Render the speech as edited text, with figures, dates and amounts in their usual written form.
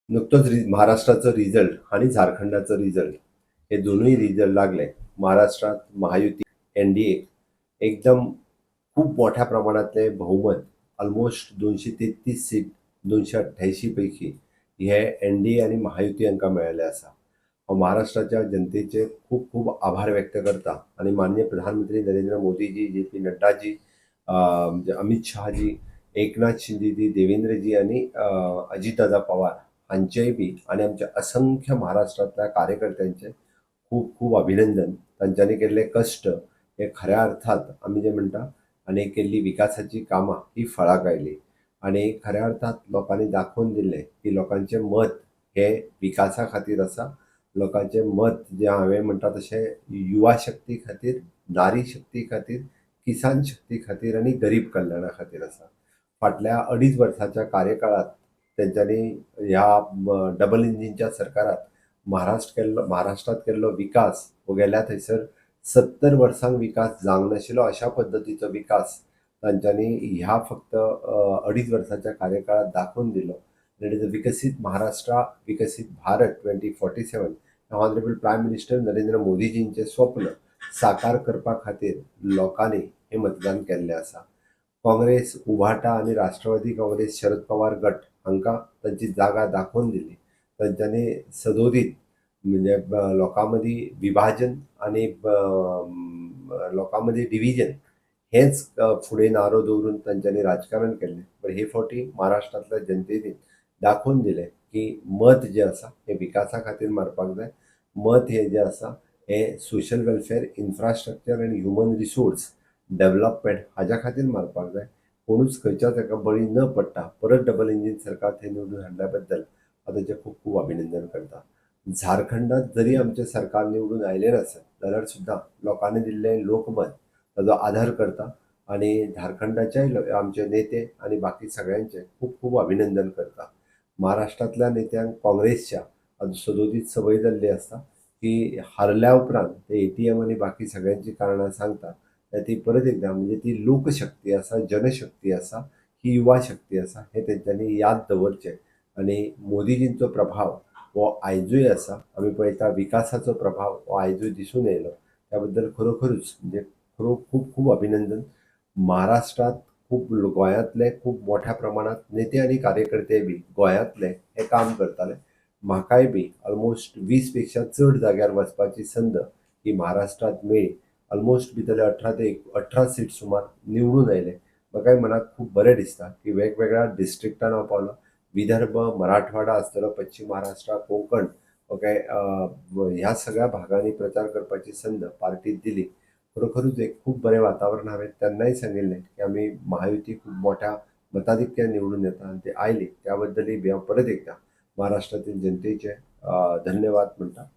नुकतंच महाराष्ट्राचं रिझल्ट आणि झारखंडाचं रिझल्ट हे दोन्ही रिझल्ट लागले. महाराष्ट्रात महायुती एनडीए एकदम खूप मोठ्या प्रमाणातले बहुमत ऑलमोस्ट 233 सीट 288 पैकी हे एनडीए आणि महायुती हांकां मेळ्ळे आसा. हांव महाराष्ट्राच्या जनतेचे खूप खूप आभार व्यक्त करता आणि माननीय प्रधानमंत्री नरेंद्र मोदीजी, जे पी नड्डाजी, म्हणजे अमित शहाजी, एकनाथ शिंदेजी, देवेंद्रजी आणि अजितदादा पवार हांचेय बी आणि आमच्या असंख्य महाराष्ट्रातल्या कार्यकर्त्यांचे खूप खूप अभिनंदन. तांच्यांनी केल्ले कश्ट हे खऱ्या अर्थात आमी जे म्हणटा आणि केल्ली विकासाची कामां ही फळाक आयली आणि खऱ्या अर्थात लोकांनी दाखोवन दिल्लें की लोकांचें मत हे विकासा खातीर आसा. लोकांचें मत जे हांवें म्हणटा तशें युवा शक्ती खातीर, नारी शक्ती खातीर, किसान शक्ती खातीर आणि गरीब कल्याणा खातीर आसा. फाटल्या 2.5 वर्साच्या कार्यकाळात तेंच्यांनी ह्या डबल इंजिनच्या सरकारात महाराष्ट्रात केल्लो विकास हो गेल्या थंयसर 70 वर्सांक विकास जावंक नाशिल्लो अशा पद्दतीचो विकास तांच्यांनी ह्या फक्त 2.5 वर्साच्या कार्यकाळात दाखोवन दिलो. दॅट इज अ विकसीत महाराष्ट्र, विकसीत Bharat 2047 honourable prime minister Narendra मोदीजींचें स्वप्न साकार करपा खातीर लोकांनी हे मतदान केल्लें आसा. काँग्रेस, उभाटा आणि राष्ट्रवादी काँग्रेस, शरद पवार गट हांकां तांची जागा दाखोवन दिली. तांच्यांनी सदोदीत म्हणजे लोकां मदीं विभाजन आणि लोकां मदीं डिव्हिजन हेच फुडें नारो दवरून तांच्यांनी राजकारण केल्लें. पण हे फावटी महाराष्ट्रांतल्या जनतेनी दाखोवन दिलें की मत जें आसा हें विकासा खातीर मारपाक जाय. मत हें जें आसा हें सोशल वेलफेअर, इन्फ्रास्ट्रक्चर आनी ह्युमन रिसोर्स डेव्हलपमेंट हाज्या खातीर मारपाक जाय. कोणूच खंयच्याच हाका बळी न पडटा परत डबल इंजिन सरकार थंय निवडून हाडल्या बद्दल हांव तांचें खूब खूब अभिनंदन करता. झारखंडात जरी आमचें सरकार निवडून आयलें नासत जाल्यार सुद्दां लोकांनी दिल्लें लोकमत ताजो आदार करता आणि झारखंडाच्याय आमचे नेते आणि बाकी सगळ्यांचे खूब खूब अभिनंदन करता. महाराष्ट्रांतल्या नेत्यांक काँग्रेसच्या सदोदीत संवय जाल्ली आसता की हारल्या उपरांत ते एटीएम आणि बाकी सगळ्यांची कारणां सांगता. ती परत एकदा म्हणजे ती लोकशक्ती आसा, जनशक्ती आसा, ही युवा शक्ती आसा हे तेंच्यांनी याद दवरचें. आणि मोदीजींचो प्रभाव हो आयजूय आसा. आमी पळयता विकासाचो प्रभाव हो आयजूय दिसून येयलो. त्या बद्दल खरोखरूच म्हणजे खूब खूब अभिनंदन. महाराष्ट्रात खूब गोंयांतले खूब मोठ्या प्रमाणात नेते आणि कार्यकर्ते बी गोंयांतले हे काम करताले. म्हाकाय बी ऑलमोस्ट 20 पेक्षा चड जाग्यार वचपाची संद ही महाराष्ट्रात मेळ्ळी. ऑलमोस्ट भितरले 18 सीट सुमार निवडून आयले. म्हाकाय मनाक खूब बरें दिसता की वेगवेगळ्या डिस्ट्रिक्टान हांव पावलो. विदर्भ, मराठवाडा आसतलो, पश्चिम महाराष्ट्र, कोंकण ओके, ह्या सगळ्या भागांनी प्रचार करपाची संद पार्टीत दिली. खरोखरूच एक खूब बरें वातावरण. हांवें तेन्नाय सांगिल्लें की आमी महायुती खूब मोठ्या मताधिक्यान निवडून येता आनी ते आयली. त्या बद्दलय बी हांव परत एकदा महाराष्ट्रातील जनतेचे धन्यवाद म्हणटा.